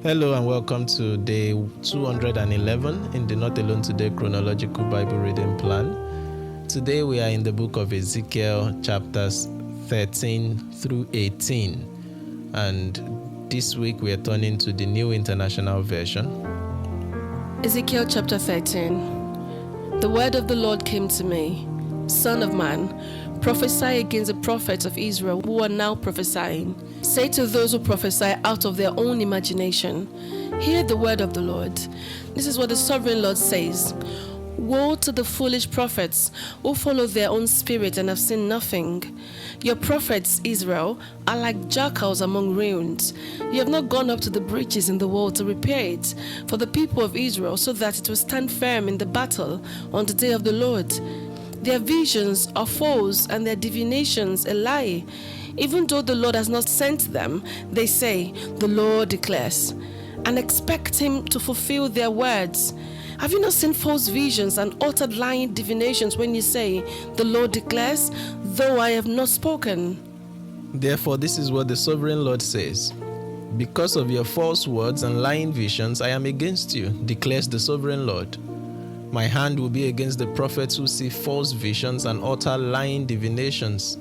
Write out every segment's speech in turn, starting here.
Hello and welcome to day 211 in the Not Alone Today Chronological Bible Reading Plan. Today we are in the book of Ezekiel, chapters 13 through 18. And this week we are turning to the New International Version. Ezekiel chapter 13. The word of the Lord came to me, Son of man, prophesy against the prophets of Israel who are now prophesying. Say to those who prophesy out of their own imagination, hear the word of the Lord. This is what the sovereign Lord says. Woe to the foolish prophets who follow their own spirit and have seen nothing. Your prophets, Israel, are like jackals among ruins. You have not gone up to the breaches in the wall to repair it for the people of Israel, so that it will stand firm in the battle on the day of the Lord. Their visions are false and their divinations a lie. Even though the Lord has not sent them, they say, the Lord declares, and expect him to fulfill their words. Have you not seen false visions and uttered lying divinations when you say, the Lord declares, though I have not spoken? Therefore, this is what the sovereign Lord says. Because of your false words and lying visions, I am against you, declares the sovereign Lord. My hand will be against the prophets who see false visions and utter lying divinations.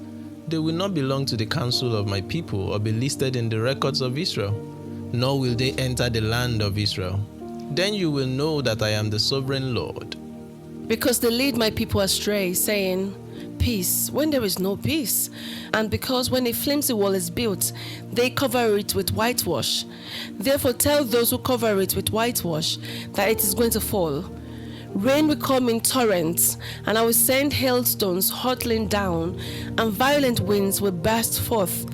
They will not belong to the council of my people or be listed in the records of Israel, nor will they enter the land of Israel. Then you will know that I am the sovereign Lord. Because they lead my people astray, saying, peace, when there is no peace. And because when a flimsy wall is built, they cover it with whitewash. Therefore tell those who cover it with whitewash that it is going to fall. Rain will come in torrents, and I will send hailstones hurtling down, and violent winds will burst forth.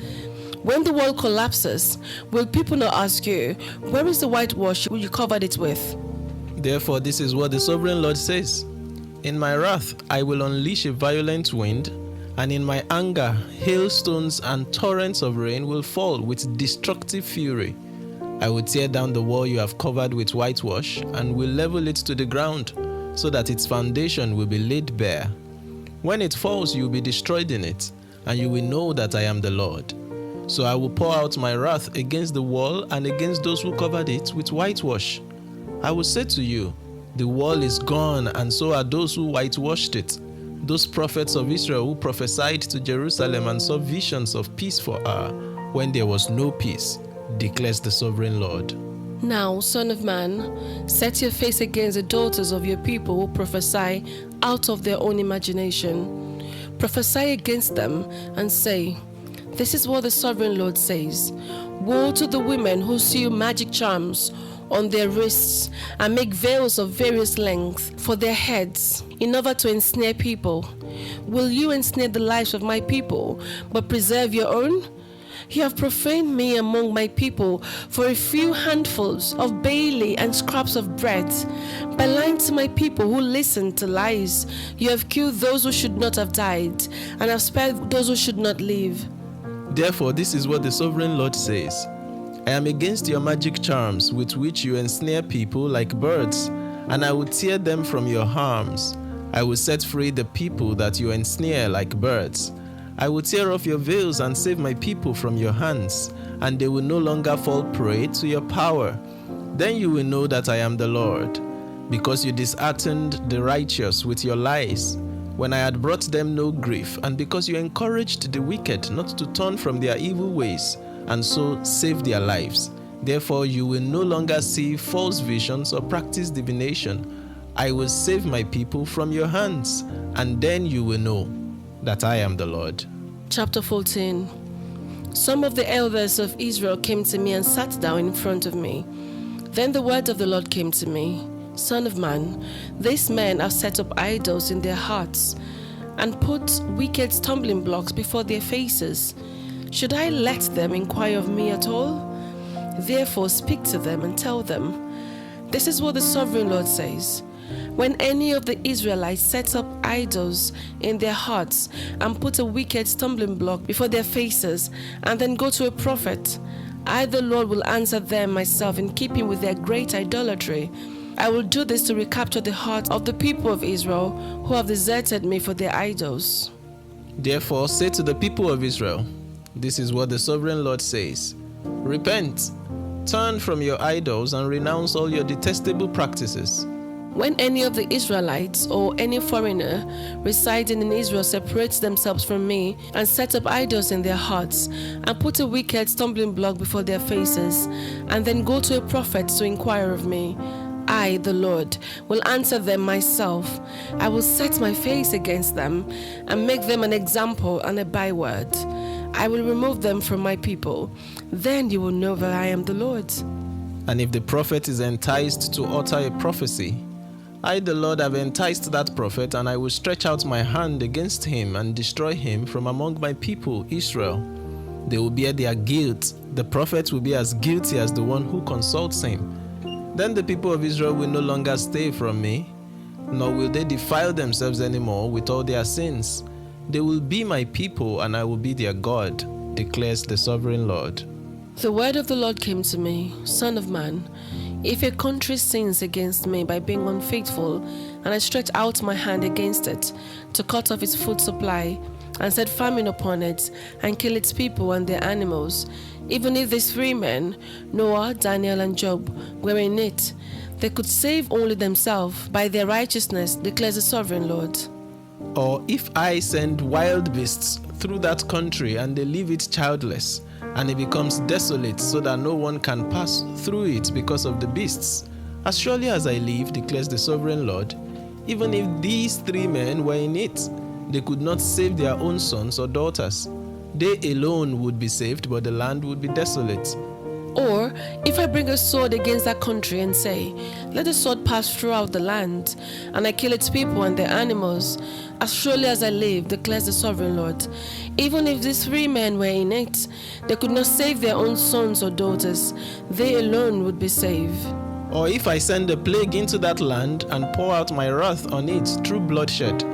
When the wall collapses, will people not ask you, where is the whitewash you covered it with? Therefore, this is what the sovereign Lord says. In my wrath, I will unleash a violent wind, and in my anger, hailstones and torrents of rain will fall with destructive fury. I will tear down the wall you have covered with whitewash, and will level it to the ground, so that its foundation will be laid bare. When it falls, you will be destroyed in it, and you will know that I am the Lord. So I will pour out my wrath against the wall and against those who covered it with whitewash. I will say to you, the wall is gone, and so are those who whitewashed it, those prophets of Israel who prophesied to Jerusalem and saw visions of peace for her when there was no peace, declares the sovereign Lord. Now, son of man, set your face against the daughters of your people who prophesy out of their own imagination. Prophesy against them and say, this is what the sovereign Lord says. Woe to the women who sew magic charms on their wrists and make veils of various lengths for their heads in order to ensnare people. Will you ensnare the lives of my people, but preserve your own? You have profaned me among my people for a few handfuls of barley and scraps of bread. By lying to my people who listen to lies, you have killed those who should not have died, and have spared those who should not live. Therefore, this is what the sovereign Lord says. I am against your magic charms with which you ensnare people like birds, and I will tear them from your harms. I will set free the people that you ensnare like birds. I will tear off your veils and save my people from your hands, and they will no longer fall prey to your power. Then you will know that I am the Lord, because you disheartened the righteous with your lies, when I had brought them no grief, and because you encouraged the wicked not to turn from their evil ways, and so save their lives. Therefore you will no longer see false visions or practice divination. I will save my people from your hands, and then you will know that I am the Lord. Chapter 14. Some of the elders of Israel came to me and sat down in front of me. Then the word of the Lord came to me, Son of man, these men have set up idols in their hearts and put wicked stumbling blocks before their faces. Should I let them inquire of me at all? Therefore speak to them and tell them, this is what the sovereign Lord says. When any of the Israelites set up idols in their hearts and put a wicked stumbling block before their faces and then go to a prophet, I, the Lord, will answer them myself in keeping with their great idolatry. I will do this to recapture the hearts of the people of Israel who have deserted me for their idols. Therefore say to the people of Israel, this is what the sovereign Lord says. Repent, Turn from your idols and renounce all your detestable practices. When any of the Israelites or any foreigner residing in Israel separates themselves from me and set up idols in their hearts and put a wicked stumbling block before their faces and then go to a prophet to inquire of me, I, the Lord, will answer them myself. I will set my face against them and make them an example and a byword. I will remove them from my people. Then you will know that I am the Lord. And if the prophet is enticed to utter a prophecy, I, the Lord, have enticed that prophet, and I will stretch out my hand against him and destroy him from among my people, Israel. They will bear their guilt. The prophet will be as guilty as the one who consults him. Then the people of Israel will no longer stay from me, nor will they defile themselves anymore with all their sins. They will be my people, and I will be their God, declares the sovereign Lord. The word of the Lord came to me, Son of man, if a country sins against me by being unfaithful, and I stretch out my hand against it to cut off its food supply, and set famine upon it, and kill its people and their animals, even if these 3 men, Noah, Daniel, and Job, were in it, they could save only themselves by their righteousness, declares the sovereign Lord. Or if I send wild beasts through that country and they leave it childless, and it becomes desolate so that no one can pass through it because of the beasts, as surely as I live, declares the sovereign Lord, even if these 3 men were in it, they could not save their own sons or daughters. They alone would be saved, but the land would be desolate. Or if I bring a sword against that country and say, let the sword pass throughout the land, and I kill its people and their animals, as surely as I live, declares the sovereign Lord, even if these 3 men were in it, they could not save their own sons or daughters. They alone would be saved. Or if I send a plague into that land and pour out my wrath on it through bloodshed,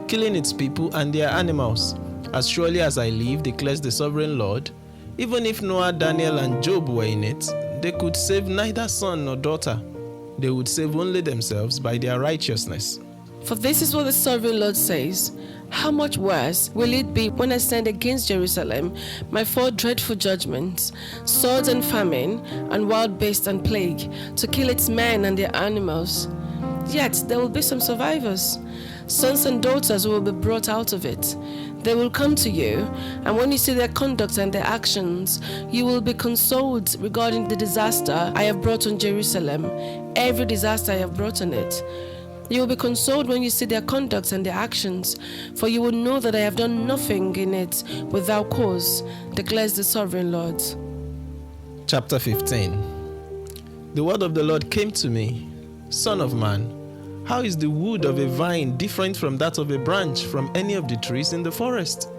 killing its people and their animals, as surely as I live, declares the sovereign Lord, even if Noah, Daniel, and Job were in it, they could save neither son nor daughter. They would save only themselves by their righteousness. For this is what the sovereign Lord says, how much worse will it be when I send against Jerusalem my 4 dreadful judgments, swords and famine, and wild beast and plague, to kill its men and their animals. Yet there will be some survivors. Sons and daughters will be brought out of it. They will come to you, and when you see their conduct and their actions, you will be consoled regarding the disaster I have brought on Jerusalem, every disaster I have brought on it. You will be consoled when you see their conduct and their actions, for you will know that I have done nothing in it without cause, declares the sovereign Lord. Chapter 15. The word of the Lord came to me, Son of man, how is the wood of a vine different from that of a branch from any of the trees in the forest?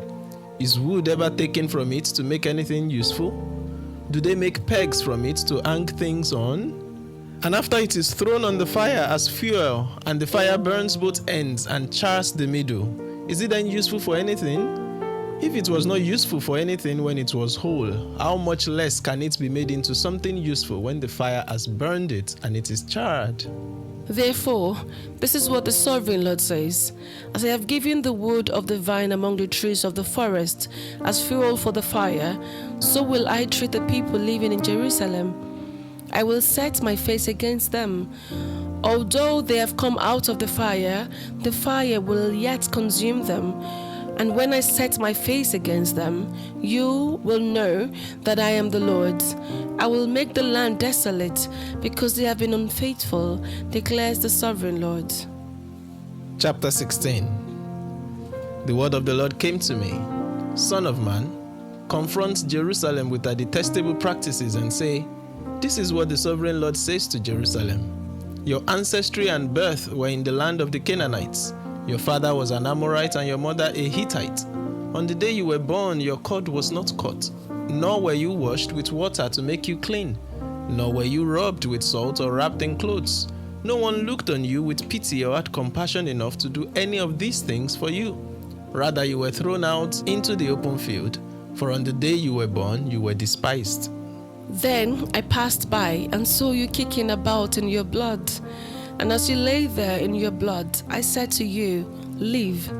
Is wood ever taken from it to make anything useful? Do they make pegs from it to hang things on? And after it is thrown on the fire as fuel, and the fire burns both ends and chars the middle, is it then useful for anything? If it was not useful for anything when it was whole, how much less can it be made into something useful when the fire has burned it and it is charred? Therefore, this is what the sovereign Lord says, as I have given the wood of the vine among the trees of the forest as fuel for the fire, so will I treat the people living in Jerusalem. I will set my face against them. Although they have come out of the fire will yet consume them. And when I set my face against them, you will know that I am the Lord. I will make the land desolate because they have been unfaithful, declares the sovereign Lord. Chapter 16. The word of the Lord came to me, Son of man, confront Jerusalem with her detestable practices and say, this is what the sovereign Lord says to Jerusalem. Your ancestry and birth were in the land of the Canaanites. Your father was an Amorite and your mother a Hittite. On the day you were born, your cord was not cut, nor were you washed with water to make you clean, nor were you rubbed with salt or wrapped in clothes. No one looked on you with pity or had compassion enough to do any of these things for you. Rather, you were thrown out into the open field, for on the day you were born, you were despised. Then I passed by and saw you kicking about in your blood. And as you lay there in your blood, I said to you, live.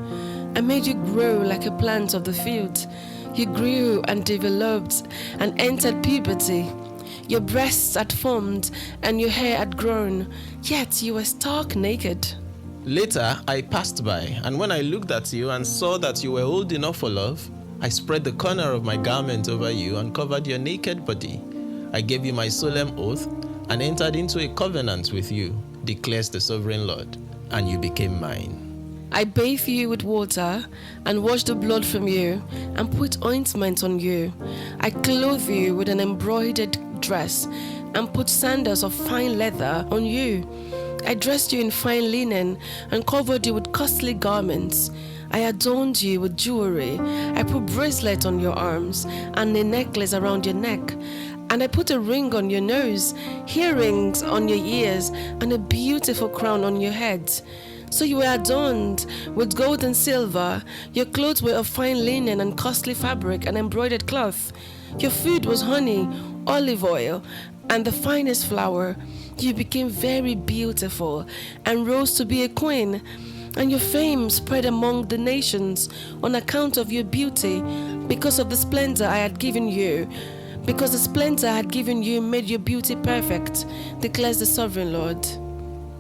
I made you grow like a plant of the field. You grew and developed and entered puberty. Your breasts had formed, and your hair had grown, yet you were stark naked. Later, I passed by, and when I looked at you and saw that you were old enough for love, I spread the corner of my garment over you and covered your naked body. I gave you my solemn oath and entered into a covenant with you, declares the sovereign Lord, and you became mine. I bathed you with water and washed the blood from you and put ointment on you. I clothed you with an embroidered dress and put sandals of fine leather on you. I dressed you in fine linen and covered you with costly garments. I adorned you with jewelry. I put bracelets on your arms and a necklace around your neck. And I put a ring on your nose, earrings on your ears, and a beautiful crown on your head. So you were adorned with gold and silver. Your clothes were of fine linen and costly fabric and embroidered cloth. Your food was honey, olive oil, and the finest flour. You became very beautiful and rose to be a queen. And your fame spread among the nations on account of your beauty, because of the splendor I had given you. Because the splendor I had given you made your beauty perfect, declares the sovereign Lord.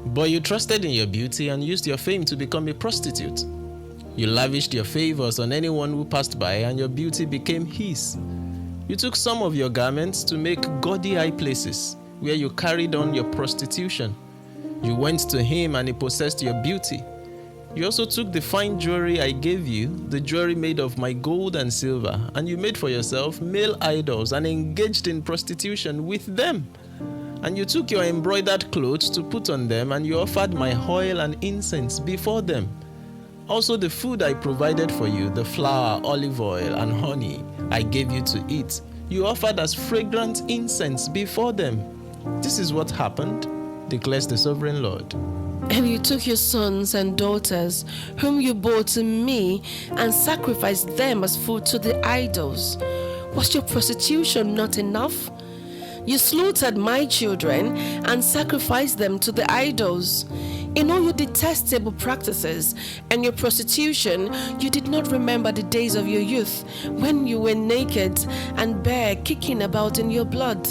But you trusted in your beauty and used your fame to become a prostitute. You lavished your favors on anyone who passed by, and your beauty became his. You took some of your garments to make gaudy high places, where you carried on your prostitution. You went to him and he possessed your beauty. You also took the fine jewelry I gave you, the jewelry made of my gold and silver, and you made for yourself male idols and engaged in prostitution with them. And you took your embroidered clothes to put on them, and you offered my oil and incense before them. Also the food I provided for you, the flour, olive oil, and honey I gave you to eat, you offered as fragrant incense before them. This is what happened, declares the sovereign Lord. And you took your sons and daughters, whom you bore to me, and sacrificed them as food to the idols. Was your prostitution not enough? You slaughtered my children and sacrificed them to the idols. In all your detestable practices and your prostitution, you did not remember the days of your youth, when you were naked and bare, kicking about in your blood.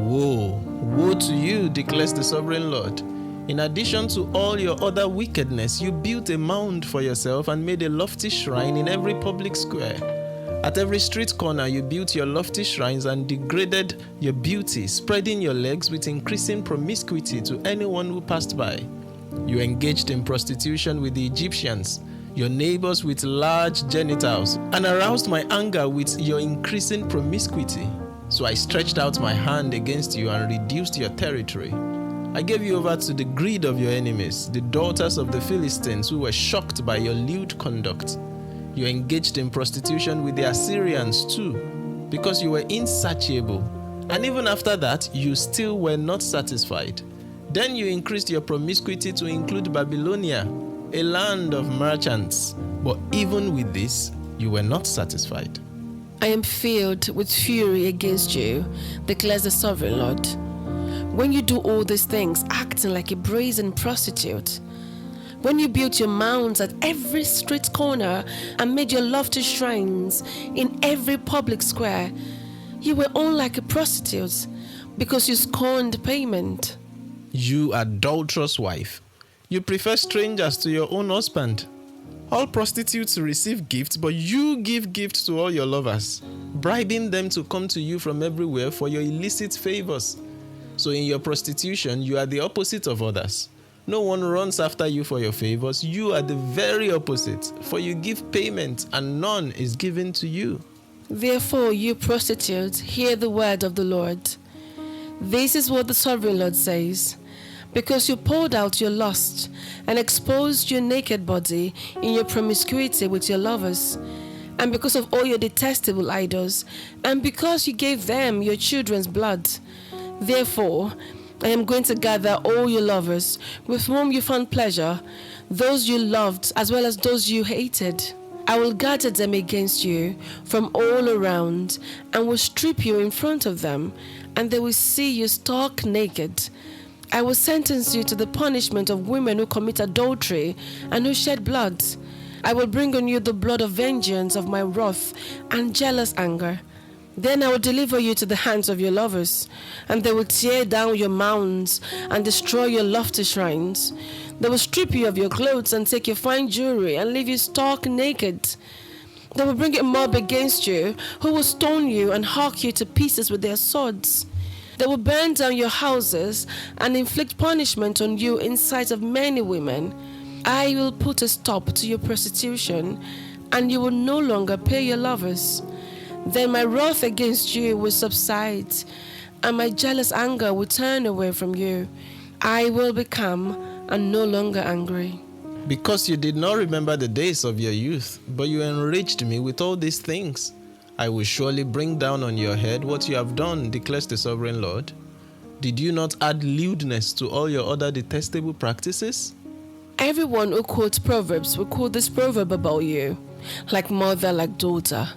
Woe, woe to you, declares the sovereign Lord. In addition to all your other wickedness, you built a mound for yourself and made a lofty shrine in every public square. At every street corner, you built your lofty shrines and degraded your beauty, spreading your legs with increasing promiscuity to anyone who passed by. You engaged in prostitution with the Egyptians, your neighbors with large genitals, and aroused my anger with your increasing promiscuity. So I stretched out my hand against you and reduced your territory. I gave you over to the greed of your enemies, the daughters of the Philistines, who were shocked by your lewd conduct. You engaged in prostitution with the Assyrians too, because you were insatiable. And even after that, you still were not satisfied. Then you increased your promiscuity to include Babylonia, a land of merchants. But even with this, you were not satisfied. I am filled with fury against you, declares the sovereign Lord. When you do all these things, acting like a brazen prostitute, when you built your mounds at every street corner and made your lofty shrines in every public square, you were all like a prostitute because you scorned payment. You adulterous wife, you prefer strangers to your own husband. All prostitutes receive gifts, but you give gifts to all your lovers, bribing them to come to you from everywhere for your illicit favors. So in your prostitution, you are the opposite of others. No one runs after you for your favors. You are the very opposite, for you give payment and none is given to you. Therefore, you prostitutes, hear the word of the Lord. This is what the sovereign Lord says. Because you poured out your lust and exposed your naked body in your promiscuity with your lovers, and because of all your detestable idols, and because you gave them your children's blood, therefore, I am going to gather all your lovers with whom you found pleasure, those you loved as well as those you hated. I will gather them against you from all around and will strip you in front of them, and they will see you stark naked. I will sentence you to the punishment of women who commit adultery and who shed blood. I will bring on you the blood of vengeance of my wrath and jealous anger. Then I will deliver you to the hands of your lovers, and they will tear down your mounds and destroy your lofty shrines. They will strip you of your clothes and take your fine jewelry and leave you stark naked. They will bring a mob against you, who will stone you and hack you to pieces with their swords. They will burn down your houses and inflict punishment on you in sight of many women. I will put a stop to your prostitution, and you will no longer pay your lovers. Then my wrath against you will subside, and my jealous anger will turn away from you. I will become and no longer angry. Because you did not remember the days of your youth, but you enriched me with all these things, I will surely bring down on your head what you have done, declares the sovereign Lord. Did you not add lewdness to all your other detestable practices? Everyone who quotes Proverbs will quote this proverb about you: like mother, like daughter.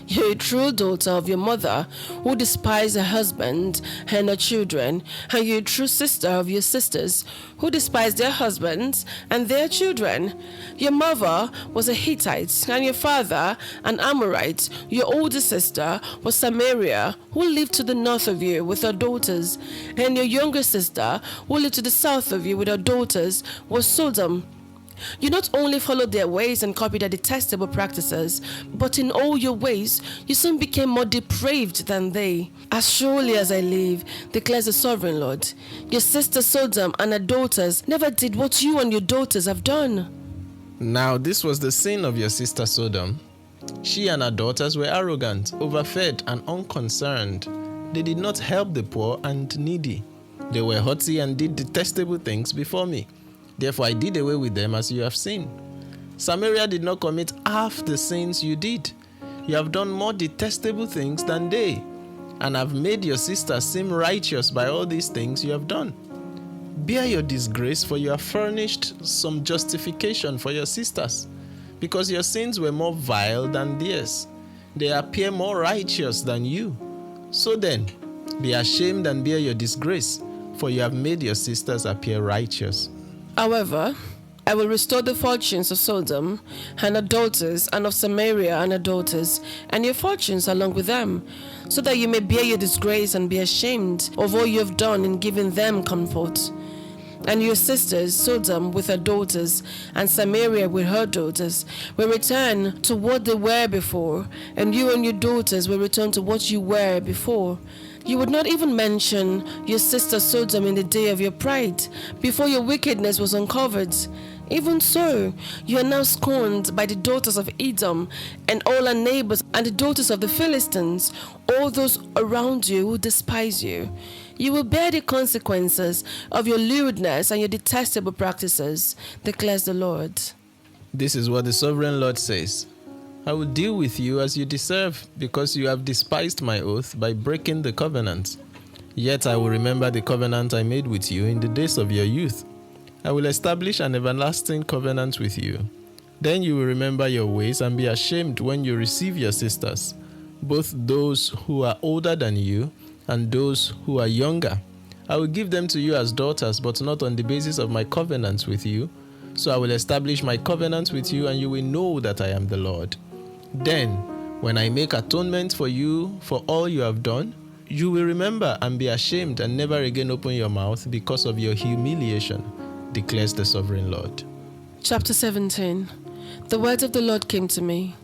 You're a true daughter of your mother, who despised her husband and her children, and you're a true sister of your sisters, who despised their husbands and their children. Your mother was a Hittite, and your father an Amorite. Your older sister was Samaria, who lived to the north of you with her daughters, and your younger sister, who lived to the south of you with her daughters, was Sodom. You not only followed their ways and copied their detestable practices, but in all your ways you soon became more depraved than they. As surely as I live, declares the sovereign Lord, your sister Sodom and her daughters never did what you and your daughters have done. Now this was the sin of your sister Sodom. She and her daughters were arrogant, overfed, and unconcerned. They did not help the poor and needy. They were haughty and did detestable things before me. Therefore I did away with them, as you have seen. Samaria did not commit half the sins you did. You have done more detestable things than they, and have made your sister seem righteous by all these things you have done. Bear your disgrace, for you have furnished some justification for your sisters, because your sins were more vile than theirs. They appear more righteous than you. So then, be ashamed and bear your disgrace, for you have made your sisters appear righteous. However, I will restore the fortunes of Sodom and her daughters, and of Samaria and her daughters, and your fortunes along with them, so that you may bear your disgrace and be ashamed of all you have done in giving them comfort. And your sisters, Sodom with her daughters, and Samaria with her daughters, will return to what they were before, and you and your daughters will return to what you were before. You would not even mention your sister Sodom in the day of your pride, before your wickedness was uncovered. Even so, you are now scorned by the daughters of Edom and all her neighbors and the daughters of the Philistines, all those around you who despise you. You will bear the consequences of your lewdness and your detestable practices, declares the Lord. This is what the sovereign Lord says. I will deal with you as you deserve, because you have despised my oath by breaking the covenant. Yet I will remember the covenant I made with you in the days of your youth. I will establish an everlasting covenant with you. Then you will remember your ways and be ashamed when you receive your sisters, both those who are older than you and those who are younger. I will give them to you as daughters, but not on the basis of my covenant with you. So I will establish my covenant with you, and you will know that I am the Lord. Then, when I make atonement for you for all you have done, you will remember and be ashamed and never again open your mouth because of your humiliation, declares the sovereign Lord. Chapter 17. The word of the Lord came to me.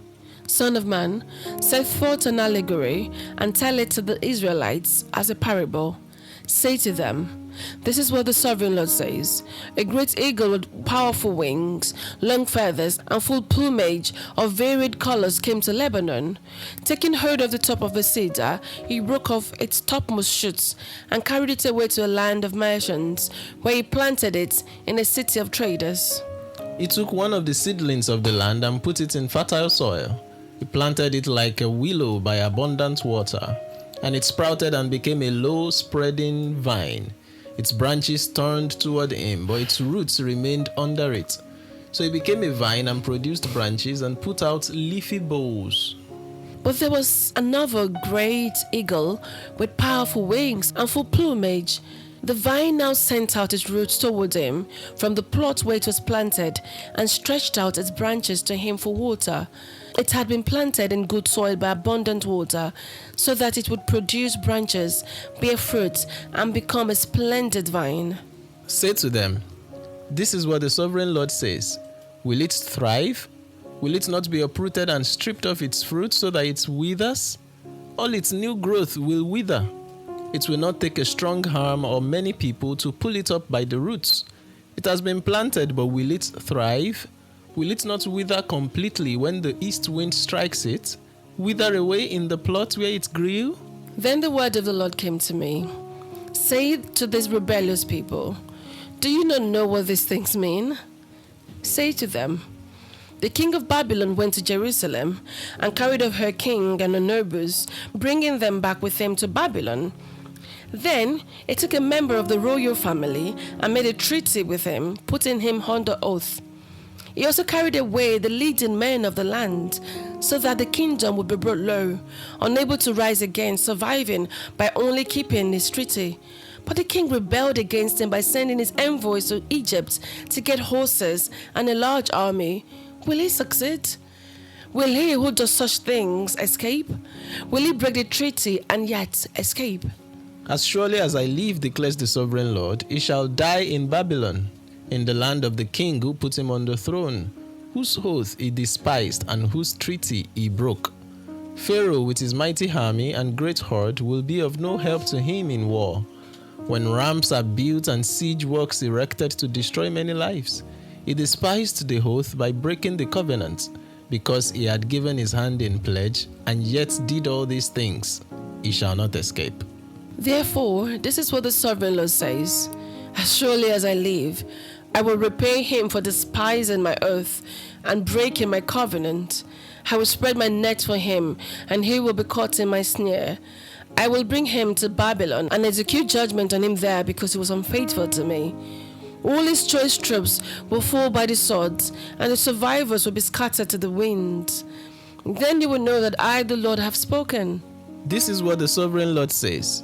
Son of man, set forth an allegory and tell it to the Israelites as a parable. Say to them, this is what the sovereign Lord says. A great eagle with powerful wings, long feathers, and full plumage of varied colors came to Lebanon. Taking hold of the top of a cedar, he broke off its topmost shoots and carried it away to a land of merchants, where he planted it in a city of traders. He took one of the seedlings of the land and put it in fertile soil. He planted it like a willow by abundant water, and it sprouted and became a low spreading vine. Its branches turned toward him, but its roots remained under it. So it became a vine and produced branches and put out leafy boughs. But there was another great eagle with powerful wings and full plumage. The vine now sent out its roots toward him from the plot where it was planted, and stretched out its branches to him for water. It had been planted in good soil by abundant water, so that it would produce branches, bear fruit, and become a splendid vine. Say to them, this is what the sovereign Lord says. Will it thrive? Will it not be uprooted and stripped of its fruit so that it withers? All its new growth will wither. It will not take a strong arm or many people to pull it up by the roots. It has been planted, but will it thrive? Will it not wither completely when the east wind strikes it? Wither away in the plot where it grew? Then the word of the Lord came to me. Say to these rebellious people, do you not know what these things mean? Say to them, the king of Babylon went to Jerusalem and carried off her king and her nobles, bringing them back with him to Babylon. Then he took a member of the royal family and made a treaty with him, putting him under oath. He also carried away the leading men of the land, so that the kingdom would be brought low, unable to rise again, surviving by only keeping his treaty. But the king rebelled against him by sending his envoys to Egypt to get horses and a large army. Will he succeed? Will he who does such things escape? Will he break the treaty and yet escape? As surely as I live, declares the sovereign Lord, he shall die in Babylon, in the land of the king who put him on the throne, whose oath he despised and whose treaty he broke. Pharaoh with his mighty army and great horde will be of no help to him in war, when ramps are built and siege works erected to destroy many lives. He despised the oath by breaking the covenant, because he had given his hand in pledge, and yet did all these things. He shall not escape. Therefore, this is what the sovereign Lord says. As surely as I live, I will repay him for despising my oath and breaking my covenant. I will spread my net for him, and he will be caught in my snare. I will bring him to Babylon and execute judgment on him there, because he was unfaithful to me. All his choice troops will fall by the sword, and the survivors will be scattered to the wind. Then you will know that I, the Lord, have spoken. This is what the sovereign Lord says.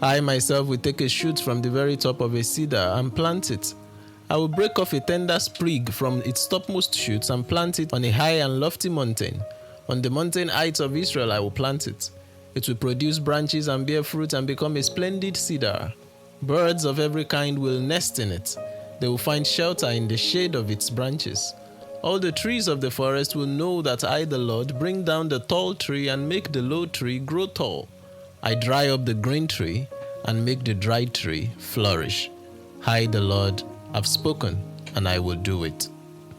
I myself will take a shoot from the very top of a cedar and plant it. I will break off a tender sprig from its topmost shoots and plant it on a high and lofty mountain. On the mountain heights of Israel I will plant it. It will produce branches and bear fruit and become a splendid cedar. Birds of every kind will nest in it. They will find shelter in the shade of its branches. All the trees of the forest will know that I, the Lord, bring down the tall tree and make the low tree grow tall. I dry up the green tree and make the dry tree flourish. I, the Lord, have spoken, and I will do it.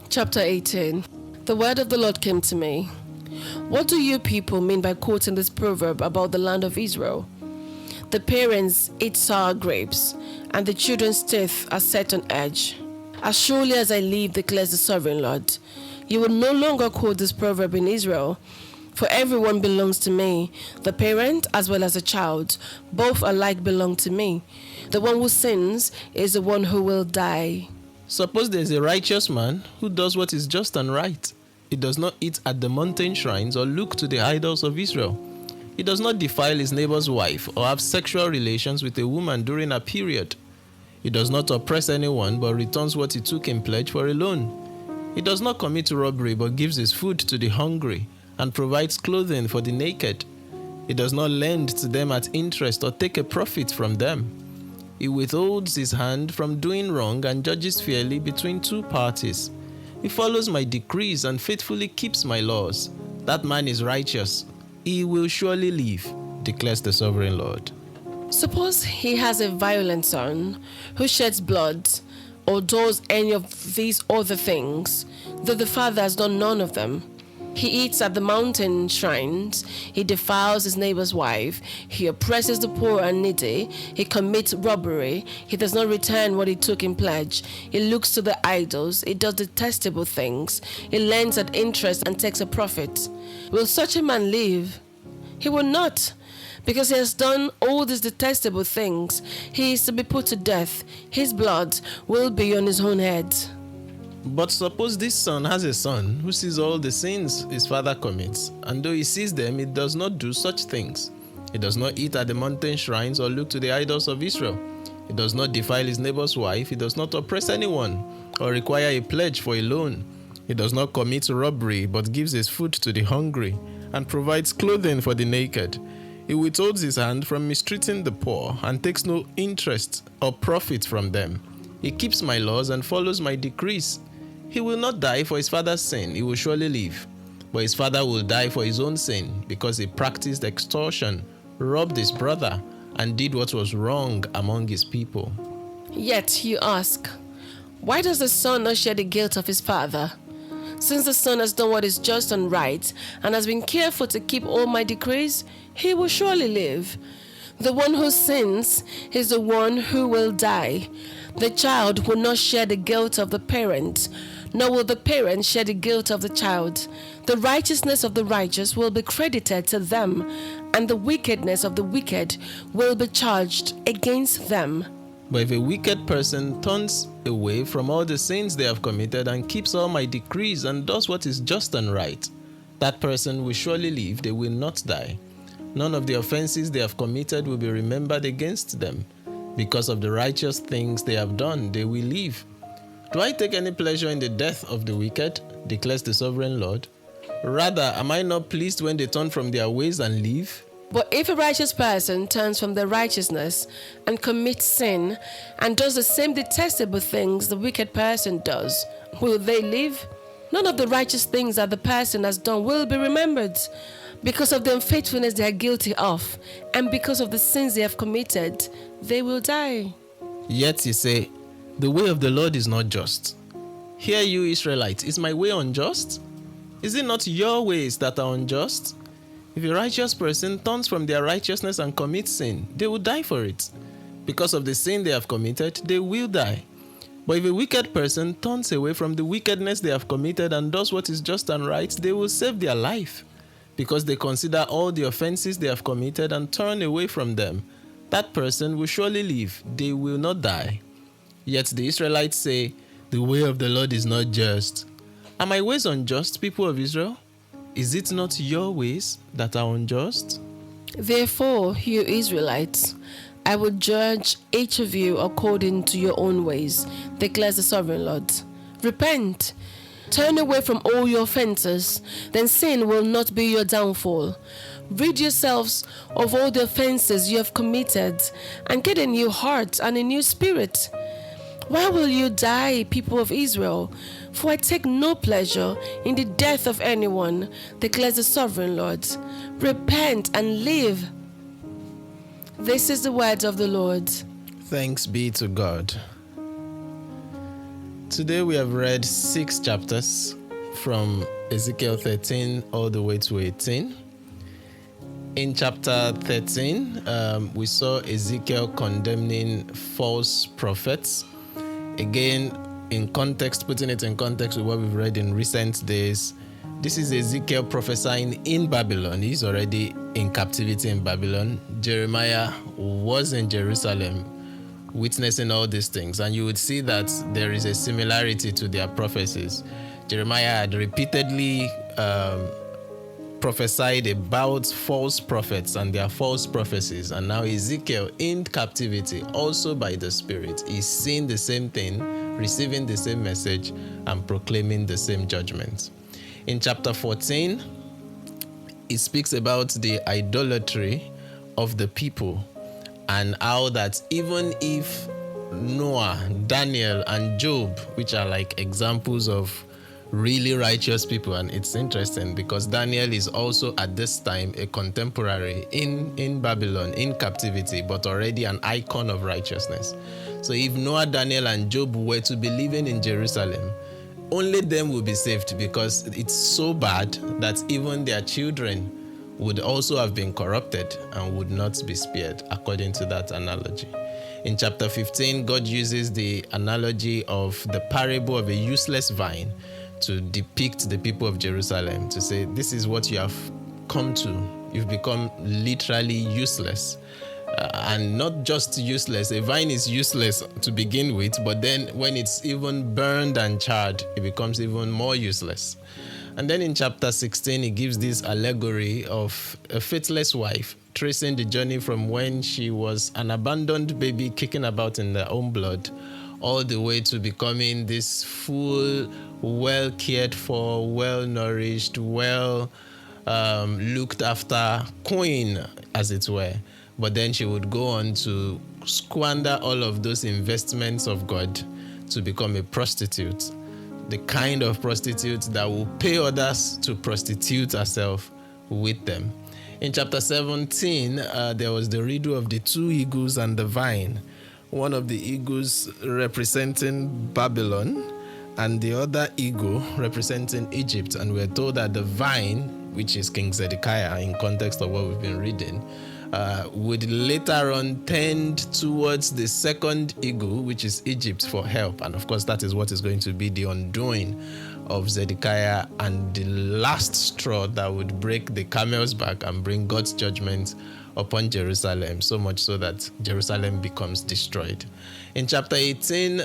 Chapter 18. The word of the Lord came to me. What do you people mean by quoting this proverb about the land of Israel? The parents eat sour grapes, and the children's teeth are set on edge. As surely as I live, declares the sovereign Lord, you will no longer quote this proverb in Israel. For everyone belongs to me, the parent as well as the child. Both alike belong to me. The one who sins is the one who will die. Suppose there is a righteous man who does what is just and right. He does not eat at the mountain shrines or look to the idols of Israel. He does not defile his neighbor's wife or have sexual relations with a woman during a period. He does not oppress anyone but returns what he took in pledge for a loan. He does not commit robbery but gives his food to the hungry and provides clothing for the naked. He does not lend to them at interest or take a profit from them. He withholds his hand from doing wrong and judges fairly between two parties. He follows my decrees and faithfully keeps my laws. That man is righteous. He will surely live, declares the sovereign Lord. Suppose he has a violent son who sheds blood or does any of these other things, though the father has done none of them. He eats at the mountain shrines, he defiles his neighbor's wife, he oppresses the poor and needy, he commits robbery, he does not return what he took in pledge, he looks to the idols, he does detestable things, he lends at interest and takes a profit. Will such a man live? He will not, because he has done all these detestable things. He is to be put to death. His blood will be on his own head. But suppose this son has a son who sees all the sins his father commits, and though he sees them, he does not do such things. He does not eat at the mountain shrines or look to the idols of Israel. He does not defile his neighbor's wife. He does not oppress anyone or require a pledge for a loan. He does not commit robbery, but gives his food to the hungry and provides clothing for the naked. He withholds his hand from mistreating the poor and takes no interest or profit from them. He keeps my laws and follows my decrees. He will not die for his father's sin. He will surely live. But his father will die for his own sin, because he practiced extortion, robbed his brother, and did what was wrong among his people. Yet you ask, why does the son not share the guilt of his father? Since the son has done what is just and right, and has been careful to keep all my decrees, he will surely live. The one who sins is the one who will die. The child will not share the guilt of the parent, nor will the parent share the guilt of the child. The righteousness of the righteous will be credited to them, and the wickedness of the wicked will be charged against them. But if a wicked person turns away from all the sins they have committed and keeps all my decrees and does what is just and right, that person will surely live, they will not die. None of the offenses they have committed will be remembered against them. Because of the righteous things they have done, they will live. Do I take any pleasure in the death of the wicked? Declares the sovereign Lord. Rather, am I not pleased when they turn from their ways and live? But if a righteous person turns from their righteousness and commits sin and does the same detestable things the wicked person does, will they live? None of the righteous things that the person has done will be remembered. Because of the unfaithfulness they are guilty of, and because of the sins they have committed, they will die. Yet you say, the way of the Lord is not just. Hear you Israelites, is my way unjust? Is it not your ways that are unjust? If a righteous person turns from their righteousness and commits sin, they will die for it. Because of the sin they have committed, they will die. But if a wicked person turns away from the wickedness they have committed and does what is just and right, they will save their life. Because they consider all the offenses they have committed and turn away from them, that person will surely live. They will not die. Yet the Israelites say, the way of the Lord is not just. Are my ways unjust, people of Israel? Is it not your ways that are unjust? Therefore, you Israelites, I will judge each of you according to your own ways, declares the sovereign Lord. Repent. Turn away from all your offenses, then sin will not be your downfall. Rid yourselves of all the offenses you have committed, and get a new heart and a new spirit. Why will you die, people of Israel? For I take no pleasure in the death of anyone, declares the sovereign Lord. Repent and live. This is the word of the Lord. Thanks be to God. Today we have read 6 chapters from Ezekiel 13 all the way to 18. In chapter 13, we saw Ezekiel condemning false prophets. Again, in context, putting it in context with what we've read in recent days, this is Ezekiel prophesying in Babylon. He's already in captivity in Babylon. Jeremiah was in Jerusalem witnessing all these things, and you would see that there is a similarity to their prophecies. Jeremiah had repeatedly prophesied about false prophets and their false prophecies, and now Ezekiel in captivity, also by the Spirit, is seeing the same thing, receiving the same message, and proclaiming the same judgment. In chapter 14, it speaks about the idolatry of the people, and how that even if Noah, Daniel, and Job, which are like examples of really righteous people, and it's interesting because Daniel is also at this time a contemporary in Babylon, in captivity, but already an icon of righteousness. So if Noah, Daniel, and Job were to be living in Jerusalem, only them will be saved, because it's so bad that even their children would also have been corrupted and would not be spared, according to that analogy. In chapter 15, God uses the analogy of the parable of a useless vine to depict the people of Jerusalem, to say, this is what you have come to. You've become literally useless. And not just useless, a vine is useless to begin with, but then when it's even burned and charred, it becomes even more useless. And then in chapter 16, he gives this allegory of a faithless wife tracing the journey from when she was an abandoned baby kicking about in her own blood, all the way to becoming this full, well cared for, well nourished, well looked after queen, as it were. But then she would go on to squander all of those investments of God to become a prostitute, the kind of prostitute that will pay others to prostitute herself with them. In chapter 17, there was the riddle of the two eagles and the vine. One of the eagles representing Babylon and the other eagle representing Egypt. And we're told that the vine, which is King Zedekiah in context of what we've been reading, would later on tend towards the second eagle, which is Egypt, for help. And of course, that is what is going to be the undoing of Zedekiah and the last straw that would break the camel's back and bring God's judgment upon Jerusalem, so much so that Jerusalem becomes destroyed. In chapter 18,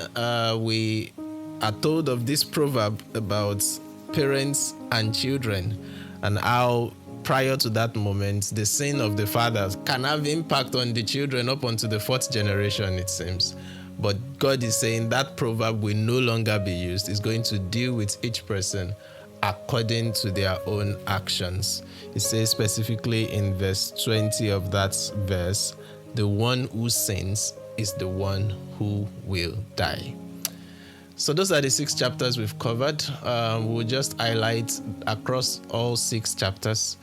we are told of this proverb about parents and children, and how prior to that moment, the sin of the fathers can have impact on the children up unto the fourth generation, it seems. But God is saying that proverb will no longer be used. It's going to deal with each person according to their own actions. It says specifically in verse 20 of that verse, the one who sins is the one who will die. So those are the 6 chapters we've covered. We'll just highlight across all 6 chapters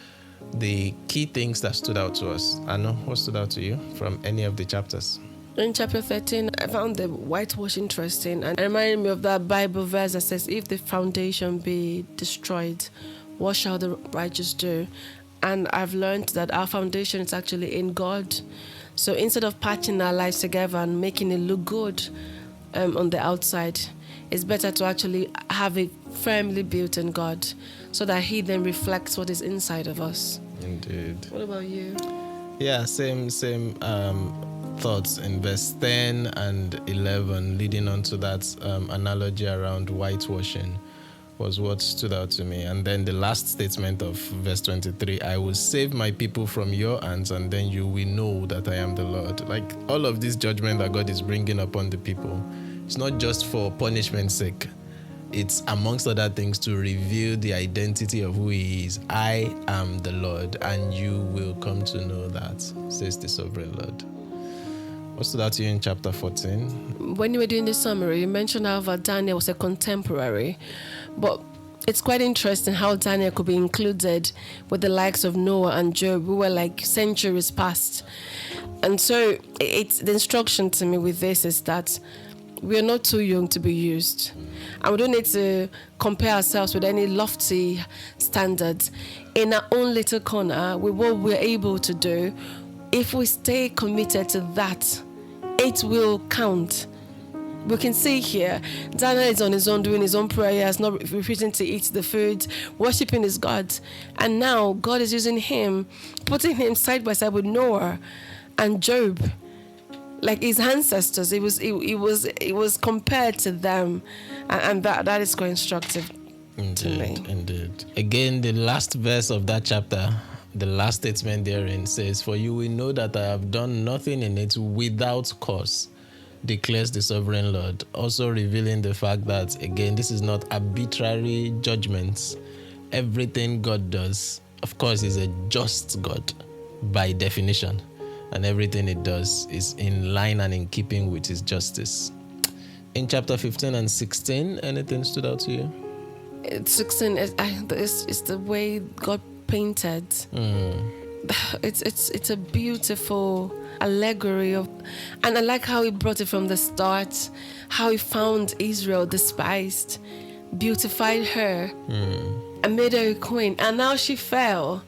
the key things that stood out to us. Anu, what stood out to you from any of the chapters? In chapter 13, I found the whitewash interesting, and it reminded me of that Bible verse that says, if the foundation be destroyed, what shall the righteous do? And I've learned that our foundation is actually in God. So instead of patching our lives together and making it look good on the outside, it's better to actually have it firmly built in God, so that He then reflects what is inside of us. Indeed. What about you? Yeah, same thoughts in verse 10 and 11, leading on to that analogy around whitewashing, was what stood out to me. And then the last statement of verse 23, I will save my people from your hands, and then you will know that I am the Lord. Like, all of this judgment that God is bringing upon the people, it's not just for punishment's sake. It's, amongst other things, to reveal the identity of who He is. I am the Lord, and you will come to know that, says the sovereign Lord. What stood out to you in chapter 14? When you were doing the summary, you mentioned how Daniel was a contemporary, but it's quite interesting how Daniel could be included with the likes of Noah and Job, who were like centuries past. And so it's the instruction to me with this is that we are not too young to be used. And we don't need to compare ourselves with any lofty standards. In our own little corner, with what we're able to do, if we stay committed to that, it will count. We can see here, Daniel is on his own, doing his own prayers, not refusing to eat the food, worshiping his God. And now God is using him, putting him side by side with Noah and Job. Like his ancestors, it was compared to them, and that is quite instructive to me. Indeed. Again, the last verse of that chapter, the last statement therein says, for you will know that I have done nothing in it without cause, declares the sovereign Lord. Also revealing the fact that, again, this is not arbitrary judgments. Everything God does, of course, is a just God by definition. And everything it does is in line and in keeping with His justice. In chapter 15 and 16, anything stood out to you? 16 is the way God painted. It's a beautiful allegory of, and I like how He brought it from the start, how He found Israel despised, beautified her, and made her a queen, and now she fell.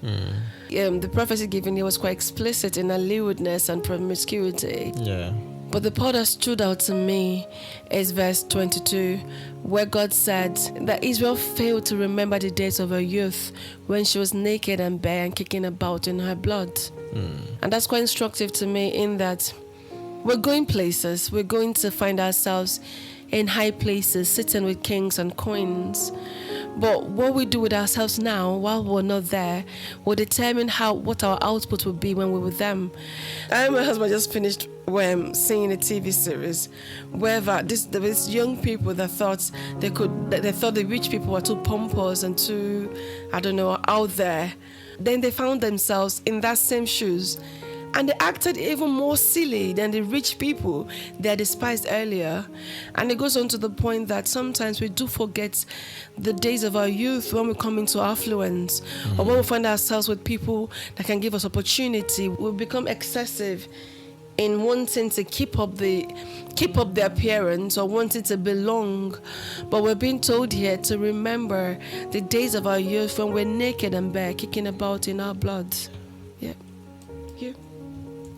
The prophecy given here was quite explicit in her lewdness and promiscuity. Yeah. But the part that stood out to me is verse 22, where God said that Israel failed to remember the days of her youth when she was naked and bare and kicking about in her blood. And that's quite instructive to me, in that we're going places. We're going to find ourselves in high places, sitting with kings and queens. But what we do with ourselves now, while we're not there, will determine what our output will be when we're with them. I and my husband just finished seeing a TV series where there was young people that thought they thought the rich people were too pompous and too, I don't know, out there. Then they found themselves in that same shoes. And they acted even more silly than the rich people they despised earlier. And it goes on to the point that sometimes we do forget the days of our youth when we come into affluence, or when we find ourselves with people that can give us opportunity. We become excessive in wanting to keep up the appearance or wanting to belong. But we're being told here to remember the days of our youth when we're naked and bare, kicking about in our blood. Yeah. You?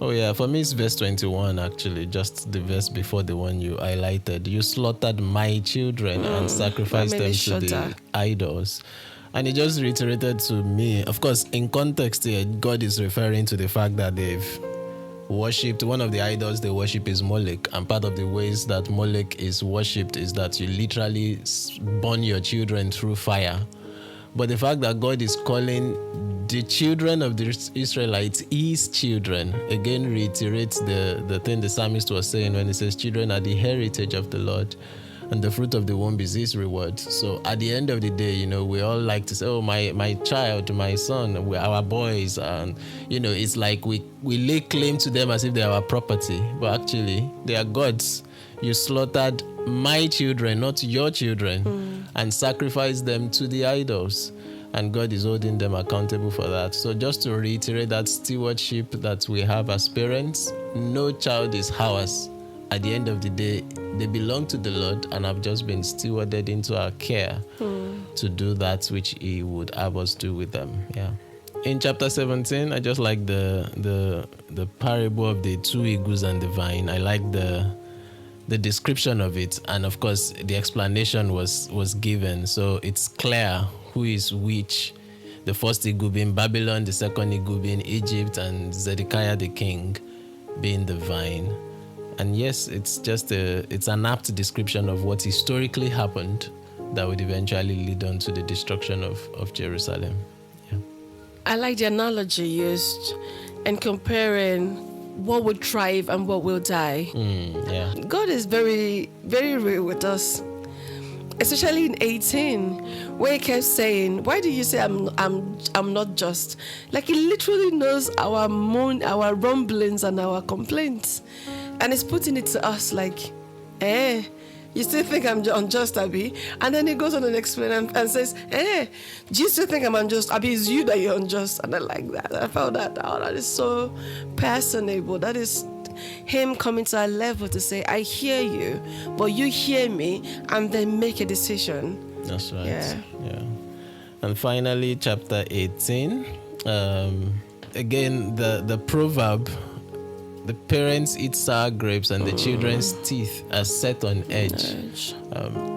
Oh yeah, for me it's verse 21 actually, just the verse before the one you highlighted. You slaughtered my children and sacrificed them to the idols. And it just reiterated to me, of course, in context here, God is referring to the fact that they've worshipped, one of the idols they worship is Molech. And part of the ways that Molech is worshipped is that you literally burn your children through fire. But the fact that God is calling the children of the Israelites his children, again reiterates the thing the psalmist was saying when he says, children are the heritage of the Lord, and the fruit of the womb is his reward. So at the end of the day, we all like to say, oh, my child, my son, we're our boys. And, it's like we lay claim to them as if they're our property. But actually, they are God's. You slaughtered my children, not your children, and sacrificed them to the idols. And God is holding them accountable for that. So just to reiterate that stewardship that we have as parents, no child is ours. At the end of the day, they belong to the Lord and have just been stewarded into our care to do that which He would have us do with them. Yeah. In chapter 17, I just like the parable of the two eagles and the vine. I like the description of it, and of course the explanation was given, so it's clear who is which. The first eagle being Babylon, the second eagle being Egypt, and Zedekiah the king being the vine. And yes, it's an apt description of what historically happened that would eventually lead on to the destruction of Jerusalem. Yeah. I like the analogy used in comparing what will thrive and what will die. Yeah. God is very, very real with us, especially in 18, where He kept saying, "Why do you say I'm not just?" Like He literally knows our rumblings and our complaints, and He's putting it to us like, you still think I'm unjust, Abby? And then He goes on and explains and says, do you still think I'm unjust? Abby, it's you that you're unjust. And I like that. I found that out. That is so personable. That is Him coming to our level to say, I hear you, but you hear me, and then make a decision. That's right. Yeah. And finally, chapter 18. Again, the proverb, the parents eat sour grapes and the children's teeth are set on edge.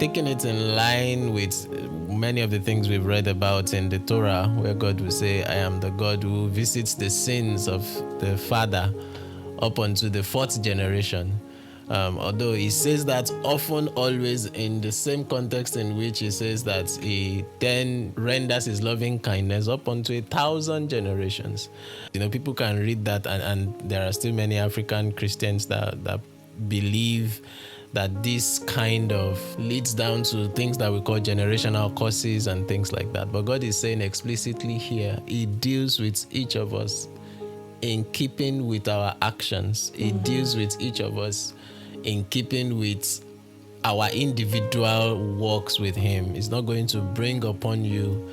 Taking it in line with many of the things we've read about in the Torah, where God will say, I am the God who visits the sins of the father up unto the fourth generation. Although He says that often always in the same context in which He says that He then renders His loving kindness up unto 1,000 generations. People can read that, and there are still many African Christians that believe that this kind of leads down to things that we call generational curses and things like that. But God is saying explicitly here, He deals with each of us in keeping with our actions. He deals with each of us in keeping with our individual walks with Him. He's not going to bring upon you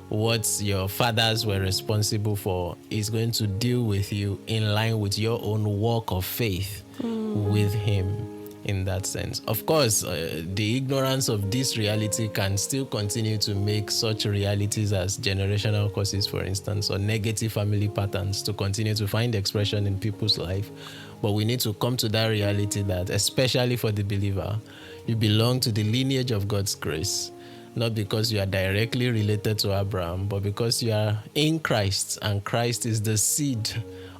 what your fathers were responsible for. He's going to deal with you in line with your own walk of faith with Him in that sense. Of course, the ignorance of this reality can still continue to make such realities as generational curses, for instance, or negative family patterns to continue to find expression in people's life. But we need to come to that reality that, especially for the believer, you belong to the lineage of God's grace, not because you are directly related to Abraham, but because you are in Christ, and Christ is the seed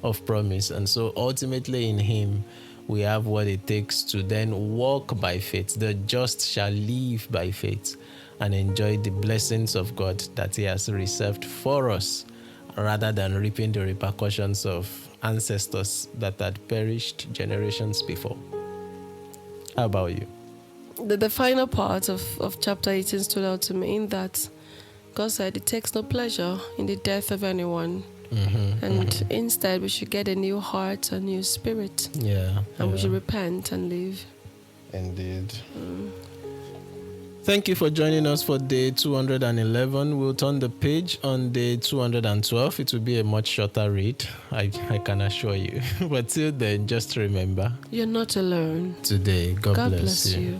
of promise. And so ultimately in Him, we have what it takes to then walk by faith. The just shall live by faith. and enjoy the blessings of God that He has reserved for us, rather than reaping the repercussions of ancestors that had perished generations before. How about you? The final part of chapter 18 stood out to me in that God said He takes no pleasure in the death of anyone. And instead, we should get a new heart, a new spirit. And we should repent and live. Indeed. Thank you for joining us for day 211. We'll turn the page on day 212. It will be a much shorter read, I can assure you. But till then, just remember, you're not alone. Today, God bless you. you.